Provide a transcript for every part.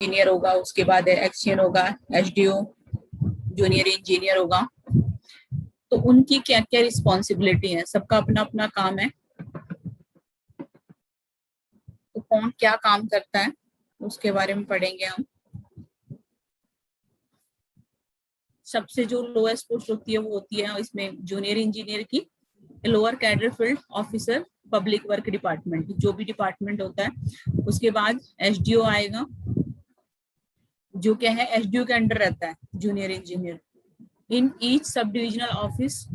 Engineer होगा, उसके बाद एक्सचेंज होगा, एचडीओ जूनियर इंजीनियर होगा। तो उनकी क्या क्या रिस्पॉन्सिबिलिटी है, सबका अपना अपना काम है। तो कौन क्या काम करता है उसके बारे में पढ़ेंगे हम। सबसे जो लोएस्ट पोस्ट होती है वो होती है इसमें जूनियर इंजीनियर की, lower cadre field officer public work department, जो भी डिपार्टमेंट होता है। उसके बाद एसडीओ आएगा, जो क्या है एसडीओ के अंडर रहता है junior engineer. In each sub divisional office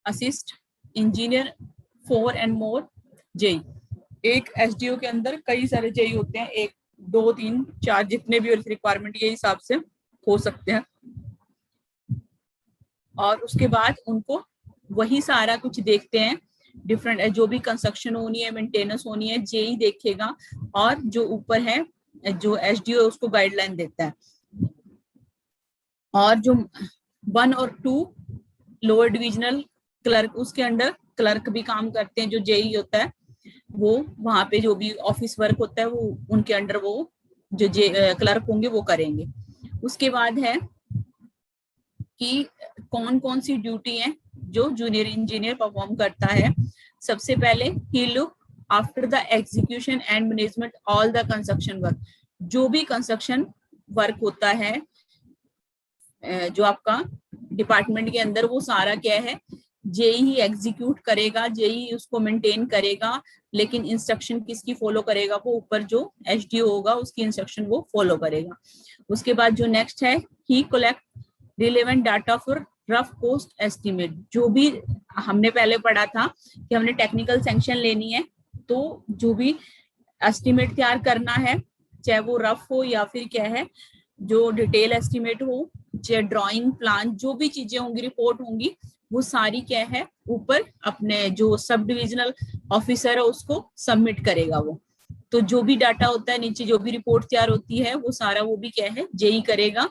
assist engineer 4 and more JE. एक एसडीओ के अंदर कई सारे जेई होते हैं, 1 2 3 4 जितने भी रिक्वायरमेंट के हिसाब से हो सकते हैं। और उसके बाद उनको वही सारा कुछ देखते हैं, डिफरेंट जो भी कंस्ट्रक्शन होनी है, मेंटेनेंस होनी है, जेई देखेगा। और जो ऊपर है जो एसडीओ उसको गाइडलाइन देता है। और जो 1 और 2 लोअर डिविजनल क्लर्क, उसके अंडर क्लर्क भी काम करते हैं। जो जेई होता है वो वहां पे जो भी ऑफिस वर्क होता है वो उनके अंडर वो जो क्लर्क होंगे वो करेंगे। उसके बाद है कि कौन कौन सी ड्यूटी है जो जूनियर इंजीनियर परफॉर्म करता है। सबसे पहले he look after the execution and management all the construction work. जो भी कंस्ट्रक्शन वर्क होता है जो आपका डिपार्टमेंट के अंदर, वो सारा क्या है जेई ही एग्जीक्यूट करेगा, जेई उसको मेंटेन करेगा। लेकिन इंस्ट्रक्शन किसकी फॉलो करेगा, वो ऊपर जो एचडीओ होगा उसकी इंस्ट्रक्शन वो फॉलो करेगा। उसके बाद जो नेक्स्ट है, he collect relevant data for rough cost estimate. जो भी हमने पहले पढ़ा था कि हमने टेक्निकल सैंक्शन लेनी है, तो जो भी एस्टिमेट तैयार करना है, चाहे वो रफ हो या फिर क्या है जो डिटेल एस्टिमेट हो, चाहे ड्राइंग प्लान, जो भी चीजें होंगी रिपोर्ट होंगी, वो सारी क्या है ऊपर अपने जो सब डिविजनल ऑफिसर है उसको सबमिट करेगा वो। तो जो भी डाटा होता है नीचे, जो भी रिपोर्ट तैयार होती है, वो सारा वो भी क्या है जेई करेगा।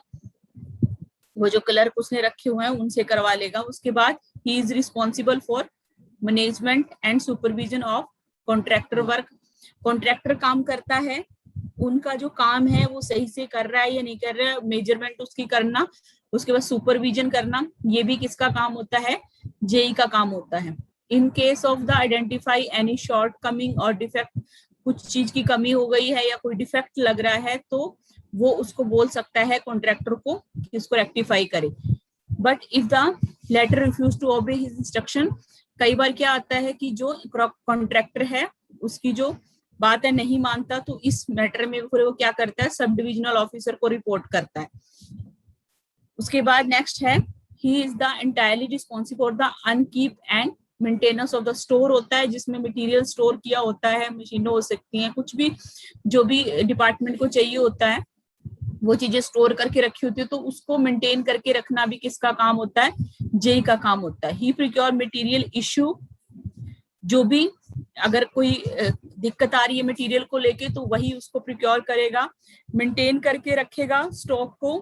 वो जो क्लर्क उसने रखे हुए हैं उनसे करवा लेगा। उसके बाद he is responsible for management and supervision of contractor work. Contractor काम करता है, उनका जो काम है वो सही से कर रहा है या नहीं कर रहा है, मेजरमेंट उसकी करना। उसके बाद सुपरविजन करना, ये भी किसका काम होता है, जेई का काम होता है। In case of the identify any short coming और डिफेक्ट, कुछ चीज की कमी हो गई है या कोई डिफेक्ट लग रहा है, तो वो उसको बोल सकता है कॉन्ट्रैक्टर को कि इसको रेक्टिफाई करे। But if the letter refuse to obey his instruction, कई बार क्या आता है कि जो कॉन्ट्रैक्टर है उसकी जो बात है नहीं मानता, तो इस मैटर में फिर वो क्या करता है, सब डिविजनल ऑफिसर को रिपोर्ट करता है। उसके बाद नेक्स्ट है, he is the entirely responsible for the upkeep and maintenance of the store. होता है जिसमें मटेरियल स्टोर किया होता है, मशीनें हो सकती हैं, कुछ भी जो भी डिपार्टमेंट को चाहिए होता है वो चीजें स्टोर करके रखी होती है, तो उसको मेंटेन करके रखना भी किसका काम होता है, जेई का काम होता है। ही प्रिक्योर मटेरियल इश्यू, जो भी अगर कोई दिक्कत आ रही है मटेरियल को लेके तो वही उसको प्रिक्योर करेगा, मेंटेन करके रखेगा स्टॉक को।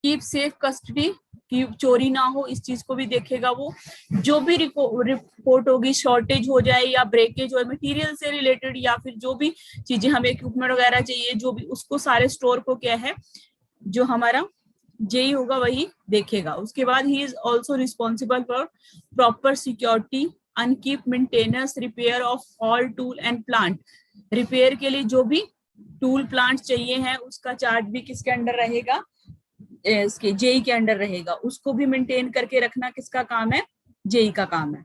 कीप सेफ कस्टडी, कि चोरी ना हो, इस चीज को भी देखेगा वो। जो भी रिपोर्ट होगी, शॉर्टेज हो जाए या ब्रेकेज हो मटेरियल से रिलेटेड, या फिर जो भी चीजें हमें इक्विपमेंट वगैरह चाहिए, जो भी उसको सारे स्टोर को क्या है जो हमारा जेई होगा वही देखेगा। उसके बाद he is also responsible for proper security upkeep maintenance repair of all tool and plant. Repair के लिए जो भी टूल प्लांट चाहिए है उसका चार्ज भी किसके अंडर रहेगा, इसके जेई के अंडर रहेगा। उसको भी मेंटेन करके रखना किसका काम है, जेई का काम है।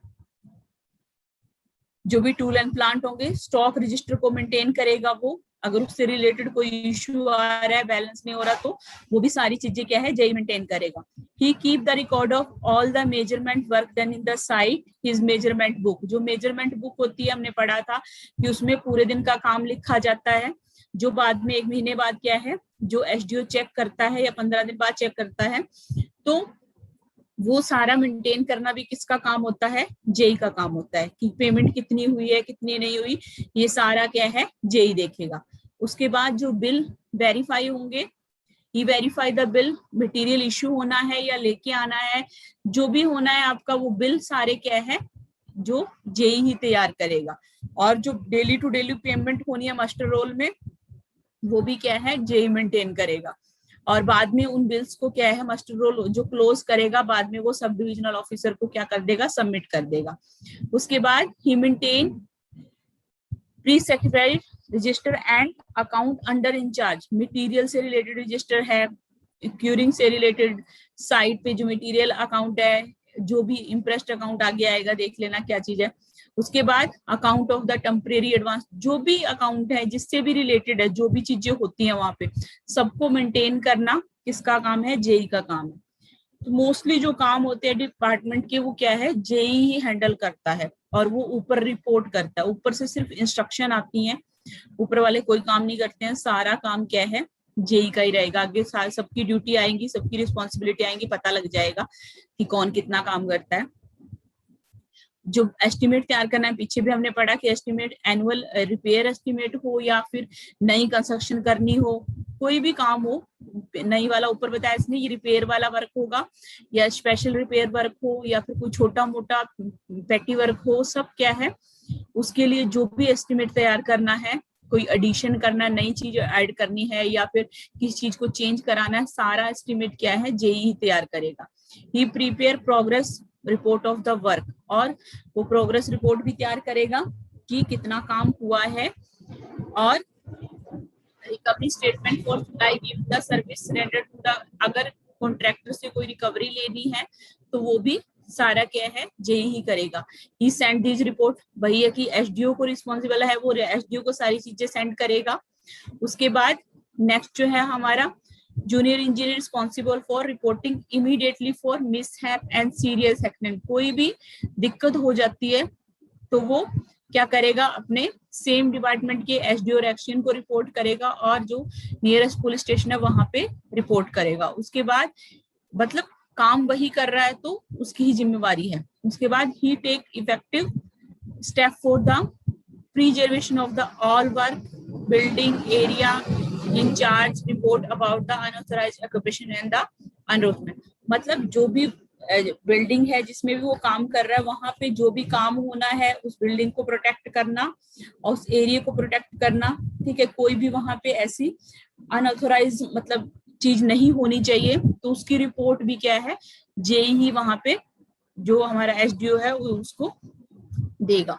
जो भी टूल एंड प्लांट होंगे, स्टॉक रजिस्टर को मेंटेन करेगा वो, अगर उससे रिलेटेड कोई इश्यू आ रहा है, बैलेंस नहीं हो रहा, तो वो भी सारी चीजें क्या है जेई मेंटेन करेगा। He keep the record of all the measurement work done in the site, his measurement book. जो मेजरमेंट बुक होती है, हमने पढ़ा था कि उसमें पूरे दिन का काम लिखा जाता है, जो बाद में 1 महीने बाद क्या है जो एसडीओ चेक करता है या 15 दिन बाद चेक करता है। तो वो सारा मेंटेन करना भी किसका काम होता है, जेई का काम होता है, कि पेमेंट कितनी हुई है कितनी नहीं हुई, ये सारा क्या है जेई देखेगा। उसके बाद जो बिल वेरीफाई होंगे, he verify the bill, material issue होना है या लेके आना है, जो भी होना है आपका वो बिल सारे क्या है जो जेई ही तैयार करेगा, और जो डेली टू डेली पेमेंट होनी है मास्टर रोल में वो भी क्या है जेई मेंटेन करेगा। और बाद में उन बिल्स को क्या है मास्टर रोल जो क्लोज करेगा बाद में वो सब डिविजनल ऑफिसर को क्या कर देगा, सबमिट कर देगा। उसके बाद he maintain pre secretary register and account under incharge. Material से रिलेटेड रजिस्टर है, क्यूरिंग से रिलेटेड साइट पे जो मटेरियल अकाउंट है, जो भी इम्प्रेस्ड अकाउंट आगे आएगा देख लेना क्या चीज है। उसके बाद account of the temporary advance, जो भी अकाउंट है जिससे भी रिलेटेड है, जो भी चीजें होती हैं वहां पे सबको मेंटेन करना किसका काम है, जेई का काम है। तो मोस्टली जो काम होते हैं डिपार्टमेंट के वो क्या है जेई ही हैंडल करता है, और वो ऊपर रिपोर्ट करता है। ऊपर से सिर्फ इंस्ट्रक्शन आती हैं, ऊपर वाले कोई काम नहीं करते हैं, सारा काम क्या है जेई का ही रहेगा। आगे सबकी ड्यूटी आएंगी, सबकी रिस्पॉन्सिबिलिटी आएंगी, पता लग जाएगा कि कौन कितना काम करता है। जो एस्टिमेट तैयार करना है, पीछे भी हमने पढ़ा कि एस्टिमेट एनुअल रिपेयर एस्टिमेट हो या फिर नई कंस्ट्रक्शन करनी हो, कोई भी काम हो, नई वाला ऊपर बताया इसने ये रिपेयर वाला वर्क होगा या स्पेशल रिपेयर वर्क हो या फिर कोई छोटा मोटा पेटी वर्क हो, सब क्या है उसके लिए जो भी एस्टिमेट तैयार करना है, कोई एडिशन करना है, नई चीज ऐड करनी है या फिर किसी चीज को चेंज कराना है, सारा एस्टिमेट क्या है जेई ही तैयार करेगा। He prepare progress report of the work, और वो प्रोग्रेस रिपोर्ट भी तैयार करेगा कि कितना काम हुआ है, और recovery statement for supply give the service rendered to the, अगर कॉन्ट्रैक्टर से कोई रिकवरी लेनी है तो वो भी सारा क्या है जेई ही करेगा। ही सेंड दीज रिपोर्ट, वही है कि एसडीओ को रिस्पॉन्सिबल है, वो एसडीओ को सारी चीजें सेंड करेगा। उसके बाद नेक्स्ट जो है हमारा junior engineer responsible for reporting immediately for mishap and serious accident. कोई भी दिक्कत हो जाती है तो वो क्या करेगा, अपने सेम डिपार्टमेंट के एसडीओ एक्शन को रिपोर्ट करेगा और जो नियरेस्ट पुलिस स्टेशन है वहां पे रिपोर्ट करेगा। उसके बाद मतलब काम वही कर रहा है तो उसकी ही जिम्मेवारी है। उसके बाद he take effective step for the preservation of the all work building area in charge report about the unauthorised occupation and the encroachment. मतलब जो भी बिल्डिंग है जिसमें भी वो काम कर रहा है वहां पे जो भी काम होना है उस बिल्डिंग को प्रोटेक्ट करना और उस एरिया को प्रोटेक्ट करना, ठीक है। कोई भी वहां पे ऐसी अनऑथराइज मतलब चीज नहीं होनी चाहिए, तो उसकी रिपोर्ट भी क्या है जेई ही वहां पे जो हमारा एसडीओ है उसको देगा।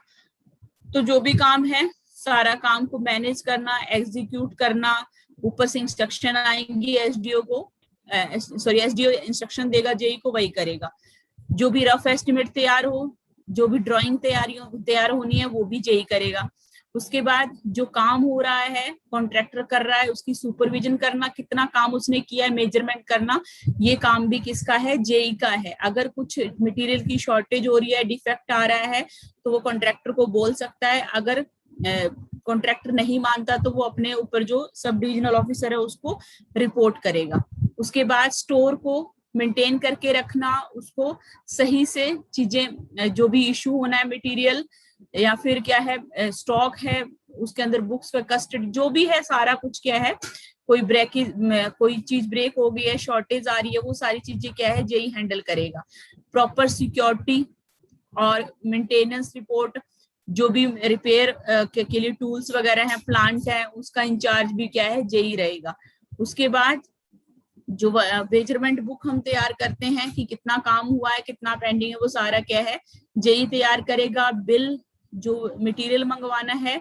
तो जो भी काम है सारा काम को मैनेज करना, एग्जीक्यूट करना, ऊपर से इंस्ट्रक्शन आएंगी एसडीओ को, सॉरी एसडीओ इंस्ट्रक्शन देगा जेई को, वही करेगा। जो भी रफ एस्टिमेट तैयार हो, जो भी ड्राइंग तैयार होनी है वो भी जेई करेगा। उसके बाद जो काम हो रहा है कॉन्ट्रैक्टर कर रहा है उसकी सुपरविजन करना, कितना काम उसने किया है मेजरमेंट करना, ये काम भी किसका है जेई का है। अगर कुछ मटेरियल की शॉर्टेज हो रही है, डिफेक्ट आ रहा है तो वो कॉन्ट्रैक्टर को बोल सकता है। अगर कॉन्ट्रैक्टर नहीं मानता तो वो अपने ऊपर जो सब डिविजनल ऑफिसर है उसको रिपोर्ट करेगा। उसके बाद स्टोर को मेंटेन करके रखना, उसको सही से चीजें जो भी इशू होना है मटेरियल या फिर क्या है स्टॉक है उसके अंदर बुक्स का कस्टडी जो भी है सारा कुछ क्या है, कोई चीज ब्रेक हो गई है, शॉर्टेज आ रही है, वो सारी चीजें क्या है जेई हैंडल करेगा। प्रॉपर सिक्योरिटी और मेंटेनेंस रिपोर्ट, जो भी रिपेयर के लिए टूल्स वगैरह हैं, प्लांट है, उसका इंचार्ज भी क्या है जेई रहेगा। उसके बाद जो मेजरमेंट बुक हम तैयार करते हैं कि कितना काम हुआ है कितना पेंडिंग है वो सारा क्या है जेई तैयार करेगा। बिल जो मटेरियल मंगवाना है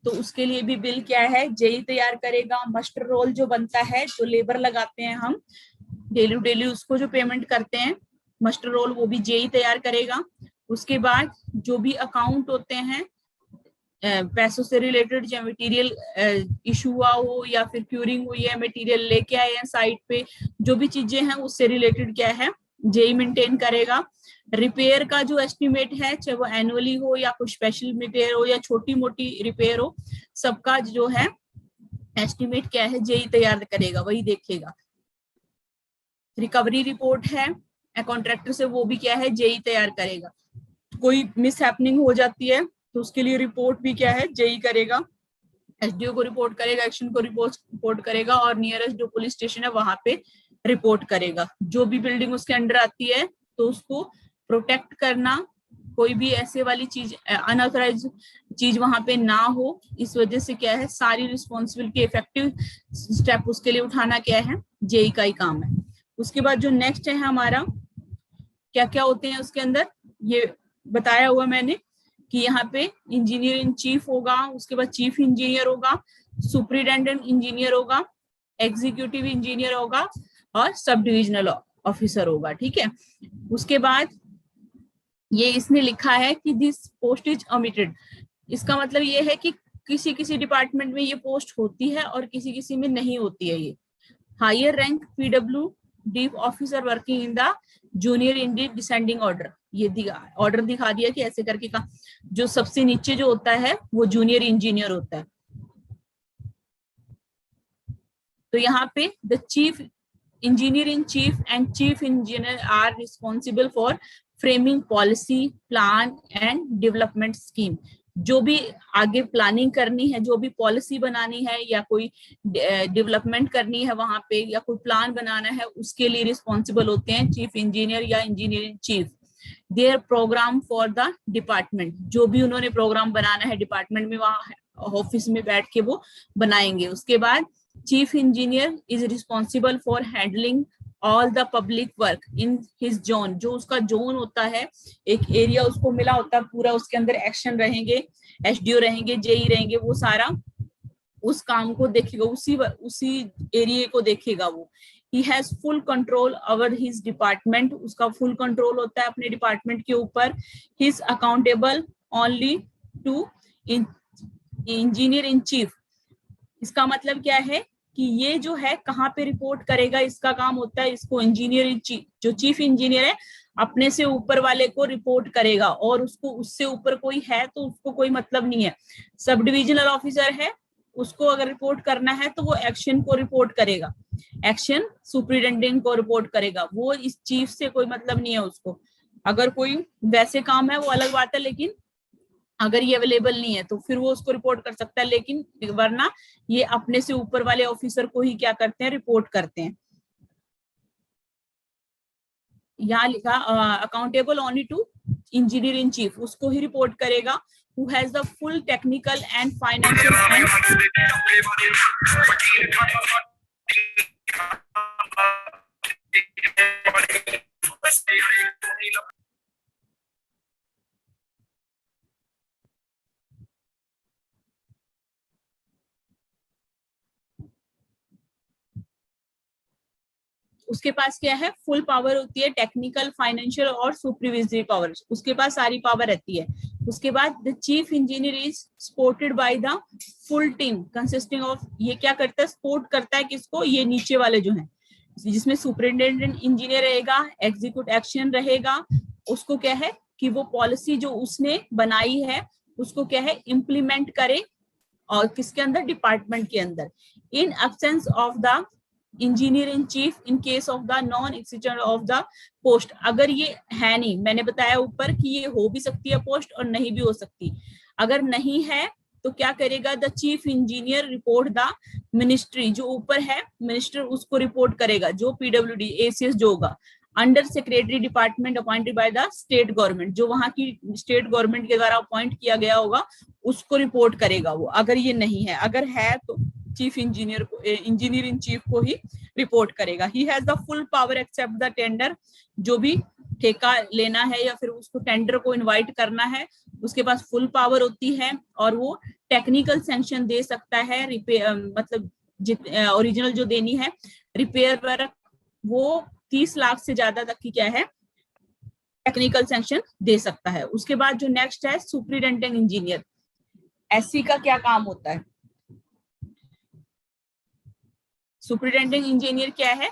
तो उसके लिए भी बिल क्या है जेई तैयार करेगा। मस्टर रोल जो बनता है, जो लेबर लगाते हैं हम डेली उसको जो पेमेंट करते हैं मस्टर रोल, वो भी जेई तैयार करेगा। उसके बाद जो भी अकाउंट होते हैं पैसों से रिलेटेड, जो मटेरियल इशू हुआ हो या फिर क्यूरिंग हुई है, मटेरियल लेके आए हैं साइट पे, जो भी चीजें हैं उससे रिलेटेड क्या है जेई मेंटेन करेगा। रिपेयर का जो एस्टिमेट है चाहे वो एनुअली हो या कोई स्पेशल रिपेयर हो या छोटी मोटी रिपेयर हो, सबका जो है एस्टिमेट क्या है जेई तैयार करेगा, वही देखेगा। रिकवरी रिपोर्ट है कॉन्ट्रैक्टर से, वो भी क्या है जेई तैयार करेगा। कोई मिस हैपनिंग हो जाती है तो उसके लिए रिपोर्ट भी क्या है जेई करेगा। एसडीओ को रिपोर्ट करेगा, एक्शन को रिपोर्ट करेगा और नियरेस्ट जो पुलिस स्टेशन है वहां पे रिपोर्ट करेगा। जो भी बिल्डिंग उसके अंडर आती है तो उसको प्रोटेक्ट करना, कोई भी ऐसे वाली चीज अनऑथराइज चीज वहां पे ना हो। इस वजह से क्या है, सारी रिस्पॉन्सिबिलिटी इफेक्टिव स्टेप उसके लिए उठाना क्या है, जेई का ही काम है। उसके बाद जो नेक्स्ट है हमारा, क्या क्या होते हैं उसके अंदर, ये बताया हुआ मैंने कि यहाँ पे इंजीनियर इन चीफ होगा, उसके बाद चीफ इंजीनियर होगा, सुपरिटेंडेंट इंजीनियर होगा, एग्जीक्यूटिव इंजीनियर होगा और सब डिविजनल ऑफिसर होगा। ठीक है, उसके बाद ये इसने लिखा है कि दिस पोस्ट इज ओमिटेड। इसका मतलब ये है कि किसी किसी डिपार्टमेंट में ये पोस्ट होती है और किसी किसी में नहीं होती है। ये higher rank PWD officer working in the junior in the descending order, ये ऑर्डर दिखा दिया कि ऐसे करके का जो सबसे नीचे जो होता है वो जूनियर इंजीनियर होता है। तो यहाँ पे the chief engineer in chief and chief engineer are responsible for framing policy, plan and development scheme. जो भी आगे प्लानिंग करनी है, जो भी पॉलिसी बनानी है या कोई डेवलपमेंट करनी है वहां पे, या कोई प्लान बनाना है, उसके लिए रिस्पॉन्सिबल होते हैं चीफ इंजीनियर या engineer in chief. Their programme for the department, जो भी उन्होंने प्रोग्राम बनाना है डिपार्टमेंट में, वहां ऑफिस में बैठ के वो बनाएंगे। उसके बाद chief engineer is responsible for handling all the public work in his zone. जो उसका जोन होता है, एक एरिया उसको मिला होता है पूरा, उसके अंदर एक्शन रहेंगे, एसडीओ रहेंगे, जेई रहेंगे, वो सारा उस काम को देखेगा, उसी एरिया को देखेगा वो। He has full control over his department, उसका फुल कंट्रोल होता है अपने डिपार्टमेंट के ऊपर। He is accountable only to engineer in chief. इसका मतलब क्या है कि ये जो है कहाँ पे रिपोर्ट करेगा, इसका काम होता है, इसको इंजीनियर इन चीफ, जो चीफ इंजीनियर है अपने से ऊपर वाले को रिपोर्ट करेगा, और उसको उससे ऊपर कोई है तो उसको कोई मतलब नहीं है। सब डिविजनल ऑफिसर है, उसको अगर रिपोर्ट करना है तो वो एक्शन को रिपोर्ट करेगा, एक्शन सुपरिटेंडेंट को रिपोर्ट करेगा, वो इस चीफ से कोई मतलब नहीं है उसको। अगर कोई वैसे काम है वो अलग बात है, लेकिन अगर ये अवेलेबल नहीं है तो फिर वो उसको रिपोर्ट कर सकता है, लेकिन वरना ये अपने से ऊपर वाले ऑफिसर को ही क्या करते हैं, रिपोर्ट करते हैं। यहाँ लिखा accountable only to engineer in chief, उसको ही रिपोर्ट करेगा, who has the full technical and financial उसके पास क्या है, फुल पावर होती है, टेक्निकल, फाइनेंशियल और सुपरविजरी पावर, उसके पास सारी पावर रहती है। उसके बाद the chief engineer is supported by the full team consisting of, ये क्या करता है, सपोर्ट करता है किसको, ये नीचे वाले जो हैं, जिसमें सुपरिटेंडेंट इंजीनियर रहेगा, एग्जीक्यूट एक्शन रहेगा, उसको क्या है कि वो पॉलिसी जो उसने बनाई है उसको क्या है, इम्प्लीमेंट करे, और किसके अंदर, डिपार्टमेंट के अंदर। In absence of the engineer in chief in case of the non existence of the post, अगर ये है नहीं, मैंने बताया ऊपर कि ये हो भी सकती है पोस्ट और नहीं भी हो सकती, अगर नहीं है तो क्या करेगा, the chief engineer report the ministry, जो ऊपर है मिनिस्टर उसको रिपोर्ट करेगा, जो पीडब्ल्यूडी एसीएस जो होगा, under secretary department appointed by the state government, जो वहां की स्टेट गवर्नमेंट के द्वारा अपॉइंट किया गया होगा उसको रिपोर्ट करेगा वो, अगर ये नहीं है। अगर है तो चीफ इंजीनियर को, इंजीनियर इन चीफ को ही रिपोर्ट करेगा। He has the full power accept the tender, जो भी ठेका लेना है या फिर उसको टेंडर को इनवाइट करना है, उसके पास फुल पावर होती है, और वो टेक्निकल सैंक्शन दे सकता है, रिपेयर मतलब ओरिजिनल जो देनी है, रिपेयर वर्क, वो 30 लाख से ज्यादा तक की क्या है, टेक्निकल सैंक्शन दे सकता है। उसके बाद जो नेक्स्ट है सुपरिटेंडेंट इंजीनियर, एससी का क्या काम होता है, सुपरिटेंडेंट इंजीनियर क्या है,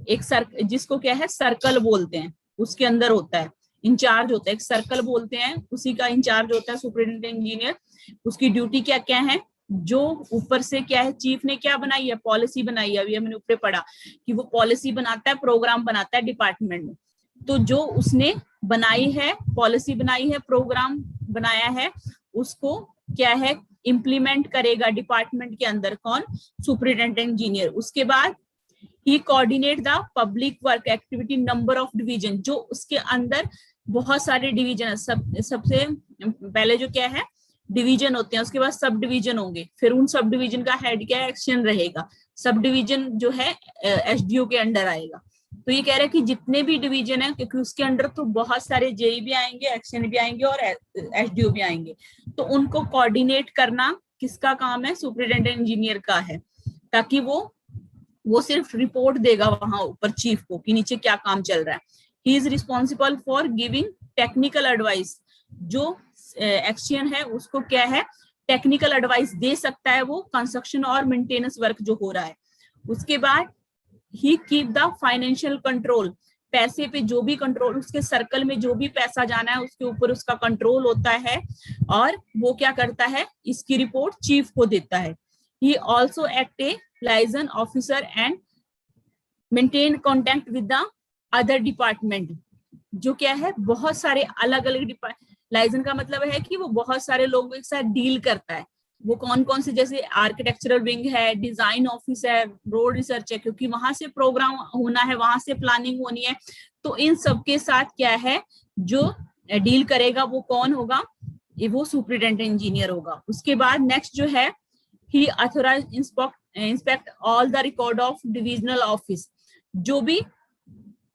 एक जिसको क्या है सर्कल बोलते हैं, उसके अंदर होता है, इंचार्ज होता है, एक सर्कल बोलते हैं, उसी का इंचार्ज होता है सुपरिटेंडेंट इंजीनियर। उसकी ड्यूटी क्या क्या है, जो ऊपर से क्या है, चीफ ने क्या बनाई है, पॉलिसी बनाई है, अभी हमने ऊपर पढ़ा कि वो पॉलिसी बनाता है, प्रोग्राम बनाता है डिपार्टमेंट में, तो जो उसने बनाई है, पॉलिसी बनाई है, प्रोग्राम बनाया है, उसको क्या है, इम्प्लीमेंट करेगा डिपार्टमेंट के अंदर, कौन, सुपरिटेंडेंट इंजीनियर। उसके बाद he coordinate the public work activity number of division, जो उसके अंदर बहुत सारे डिवीजन, सबसे पहले जो क्या है डिवीजन होते हैं, उसके बाद सब डिवीजन होंगे, फिर उन सब डिवीजन का हेड क्या है, एक्शन रहेगा। सब डिवीजन जो है एसडीओ के अंडर आएगा। तो ये कह रहे हैं कि जितने भी डिवीजन है, क्योंकि उसके अंडर तो बहुत सारे जेई भी आएंगे, एक्शन भी आएंगे और एसडीओ भी आएंगे, तो उनको कोऑर्डिनेट करना किसका काम है, सुपरिटेंडेंट इंजीनियर का है, ताकि वो सिर्फ रिपोर्ट देगा वहां ऊपर चीफ को कि नीचे क्या काम चल रहा है। He is responsible for giving technical advice. जो एक्शन है उसको क्या है, टेक्निकल एडवाइस दे सकता है वो कंस्ट्रक्शन और मेंटेनेंस वर्क जो हो रहा है। उसके बाद ही कीप द फाइनेंशियल कंट्रोल, पैसे पे जो भी कंट्रोल, उसके सर्कल में जो भी पैसा जाना है उसके ऊपर उसका कंट्रोल होता है, और वो क्या करता है, इसकी रिपोर्ट चीफ को देता है। He also act A liaison officer and maintain contact with the other department. जो क्या है, बहुत सारे अलग अलग डिपार्टमेंट, लाइजन का मतलब है कि वो बहुत सारे लोगों के साथ डील करता है। वो कौन कौन से, जैसे आर्किटेक्चरल विंग है, डिजाइन ऑफिस है, रोड रिसर्च है, क्योंकि वहां से प्रोग्राम होना है, वहां से प्लानिंग होनी है, तो इन सबके साथ क्या है जो डील करेगा वो कौन होगा, वो सुपरिटेंडेंट इंजीनियर होगा। उसके बाद नेक्स्ट जो है, he authorise inspect all the record of divisional office. जो भी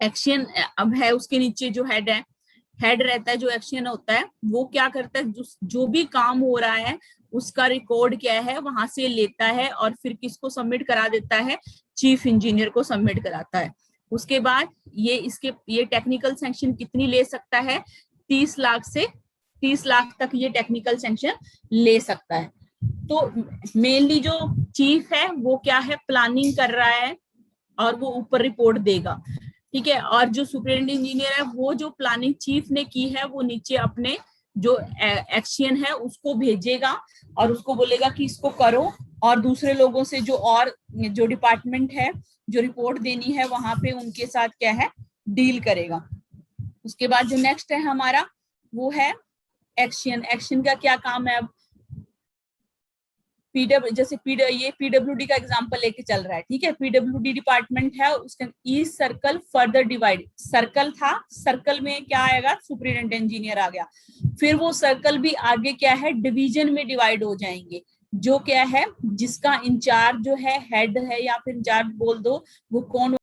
एक्शन अब है उसके नीचे जो हेड है, हेड रहता है, जो एक्शन होता है वो क्या करता है, जो भी काम हो रहा है उसका रिकॉर्ड क्या है वहां से लेता है, और फिर किसको सबमिट करा देता है, चीफ इंजीनियर को सबमिट कराता है। उसके बाद ये टेक्निकल सैंक्शन कितनी ले सकता है, 30 लाख से 30 लाख तक ये टेक्निकल सैंक्शन ले सकता है। तो मेनली जो चीफ है वो क्या है, प्लानिंग कर रहा है और वो ऊपर रिपोर्ट देगा, ठीक है। और जो सुपरिटेंडेंट इंजीनियर है वो जो प्लानिंग चीफ ने की है वो नीचे अपने जो एक्शन है उसको भेजेगा और उसको बोलेगा कि इसको करो, और दूसरे लोगों से जो डिपार्टमेंट है जो रिपोर्ट देनी है वहां पे उनके साथ क्या है, डील करेगा। उसके बाद जो नेक्स्ट है हमारा वो है एक्शन। एक्शन का क्या काम है, अब जैसे ये पीडब्ल्यूडी का एग्जांपल लेके चल रहा है, ठीक है। पीडब्ल्यूडी डिपार्टमेंट है, उसका ई सर्कल फर्दर डिवाइड, सर्कल था, सर्कल में क्या आएगा, सुपरिटेंडेंट इंजीनियर आ गया। फिर वो सर्कल भी आगे क्या है, डिवीजन में डिवाइड हो जाएंगे, जो क्या है जिसका इंचार्ज जो है, हेड है या फिर इंचार्ज बोल दो, वो कौन